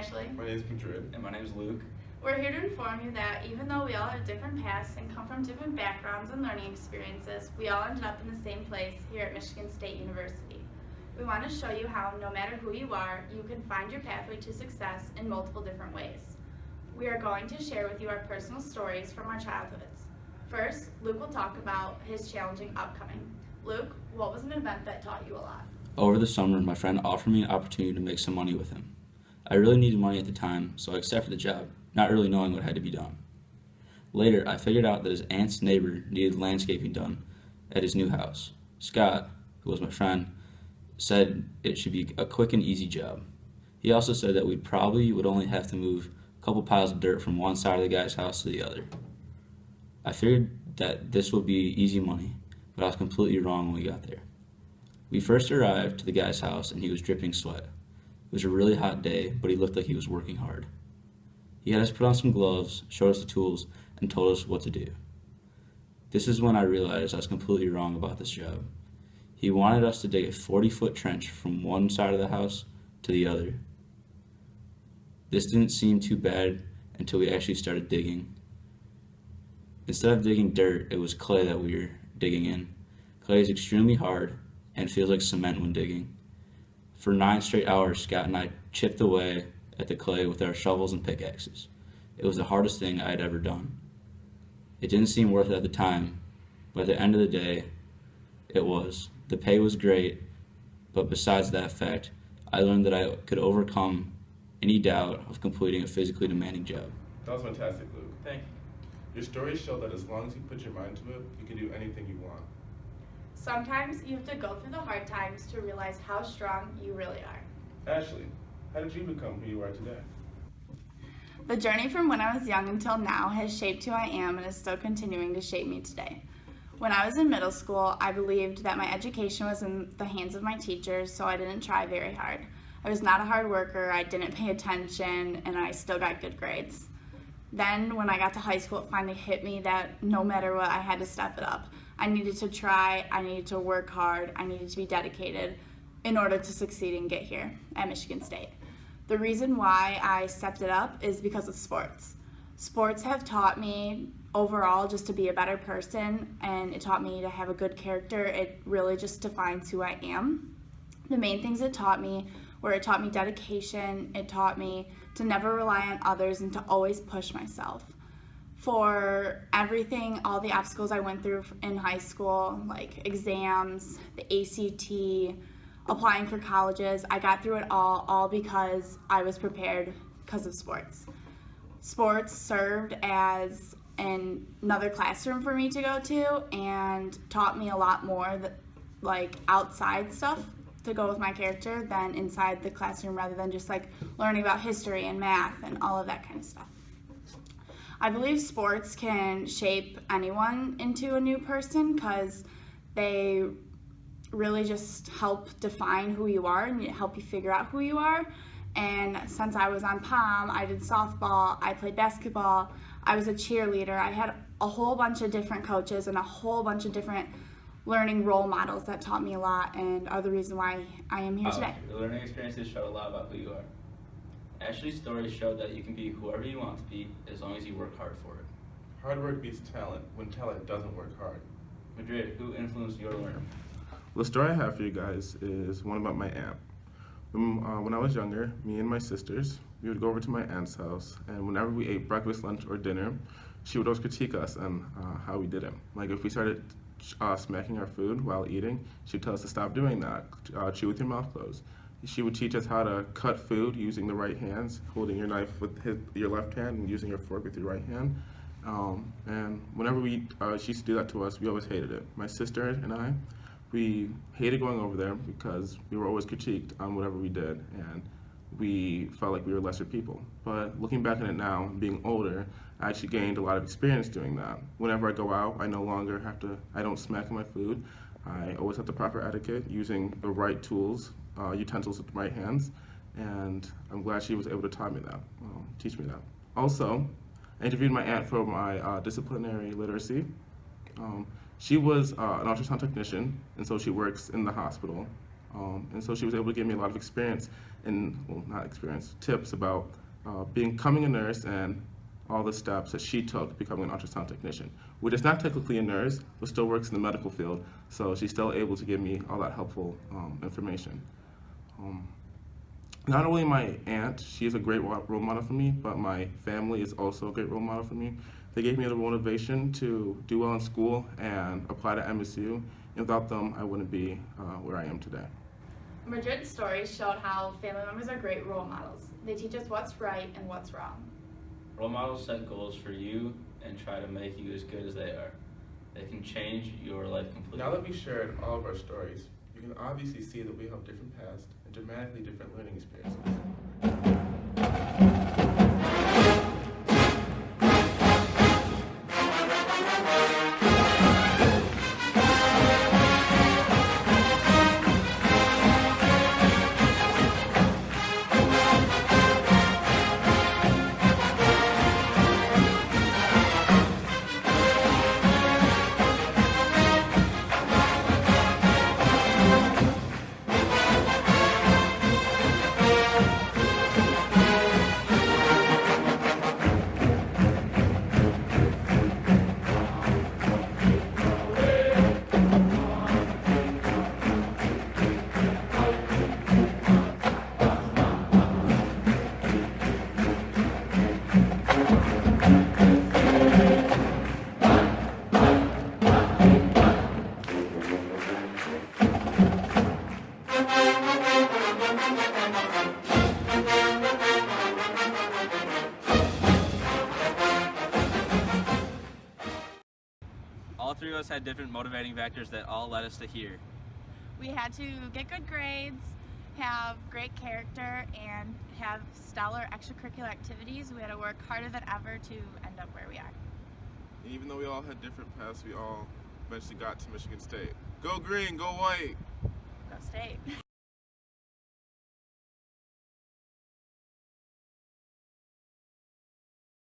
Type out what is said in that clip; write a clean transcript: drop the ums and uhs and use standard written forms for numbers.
Ashley. My name is Madrid. And my name is Luke. We're here to inform you that even though we all have different paths and come from different backgrounds and learning experiences, we all ended up in the same place here at Michigan State University. We want to show you how, no matter who you are, you can find your pathway to success in multiple different ways. We are going to share with you our personal stories from our childhoods. First, Luke will talk about his challenging upcoming. Luke, what was an event that taught you a lot? Over the summer, my friend offered me an opportunity to make some money with him. I really needed money at the time, so I accepted the job, not really knowing what had to be done. Later, I figured out that his aunt's neighbor needed landscaping done at his new house. Scott, who was my friend, said it should be a quick and easy job. He also said that we probably would only have to move a couple piles of dirt from one side of the guy's house to the other. I figured that this would be easy money, but I was completely wrong when we got there. We first arrived to the guy's house and he was dripping sweat. It was a really hot day, but he looked like he was working hard. He had us put on some gloves, showed us the tools, and told us what to do. This is when I realized I was completely wrong about this job. He wanted us to dig a 40-foot trench from one side of the house to the other. This didn't seem too bad until we actually started digging. Instead of digging dirt, it was clay that we were digging in. Clay is extremely hard and feels like cement when digging. For 9 straight hours, Scott and I chipped away at the clay with our shovels and pickaxes. It was the hardest thing I had ever done. It didn't seem worth it at the time, but at the end of the day, it was. The pay was great, but besides that fact, I learned that I could overcome any doubt of completing a physically demanding job. That was fantastic, Luke. Thank you. Your stories show that as long as you put your mind to it, you can do anything you want. Sometimes you have to go through the hard times to realize how strong you really are. Ashley, how did you become who you are today? The journey from when I was young until now has shaped who I am and is still continuing to shape me today. When I was in middle school, I believed that my education was in the hands of my teachers, so I didn't try very hard. I was not a hard worker, I didn't pay attention, and I still got good grades. Then when I got to high school, it finally hit me that no matter what, I had to step it up. I needed to try, I needed to work hard, I needed to be dedicated in order to succeed and get here at Michigan State. The reason why I stepped it up is because of sports. Sports have taught me overall just to be a better person, and it taught me to have a good character. It really just defines who I am. The main things it taught me were it taught me dedication, it taught me to never rely on others and to always push myself. For everything, all the obstacles I went through in high school, like exams, the ACT, applying for colleges, I got through it all because I was prepared because of sports. Sports served as another classroom for me to go to and taught me a lot more like outside stuff to go with my character than inside the classroom, rather than just like learning about history and math and all of that kind of stuff. I believe sports can shape anyone into a new person because they really just help define who you are and help you figure out who you are. And since I was on pom, I did softball, I played basketball, I was a cheerleader. I had a whole bunch of different coaches and a whole bunch of different learning role models that taught me a lot and are the reason why I am here today. Your learning experiences show a lot about who you are. Ashley's story showed that you can be whoever you want to be as long as you work hard for it. Hard work beats talent when talent doesn't work hard. Madrid, who influenced your learning? Well, the story I have for you guys is one about my aunt. When I was younger, me and my sisters, we would go over to my aunt's house, and whenever we ate breakfast, lunch, or dinner, she would always critique us on how we did it. Like if we started smacking our food while eating, she'd tell us to stop doing that, chew with your mouth closed. She would teach us how to cut food using the right hands, holding your knife with your left hand and using your fork with your right hand. And whenever she used to do that to us, we always hated it. My sister and I, we hated going over there because we were always critiqued on whatever we did, and we felt like we were lesser people. But looking back on it now, being older, I actually gained a lot of experience doing that. Whenever I go out, I no longer I don't smack my food. I always have the proper etiquette, using the right tools, utensils with my hands, and I'm glad she was able to teach me that. Also, I interviewed my aunt for my disciplinary literacy. She was an ultrasound technician, and so she works in the hospital. And so she was able to give me a lot of experience and, well, not experience, tips about becoming a nurse and all the steps that she took becoming an ultrasound technician, which is not technically a nurse, but still works in the medical field. So she's still able to give me all that helpful information. Not only my aunt, she is a great role model for me, but my family is also a great role model for me. They gave me the motivation to do well in school and apply to MSU, and without them, I wouldn't be where I am today. Madrid's stories showed how family members are great role models. They teach us what's right and what's wrong. Role models set goals for you and try to make you as good as they are. They can change your life completely. Now that we shared all of our stories, you can obviously see that we have different paths and dramatically different learning experiences. All three of us had different motivating factors that all led us to here. We had to get good grades, have great character, and have stellar extracurricular activities. We had to work harder than ever to end up where we are. And even though we all had different paths, we all eventually got to Michigan State. Go green, go white! Go State.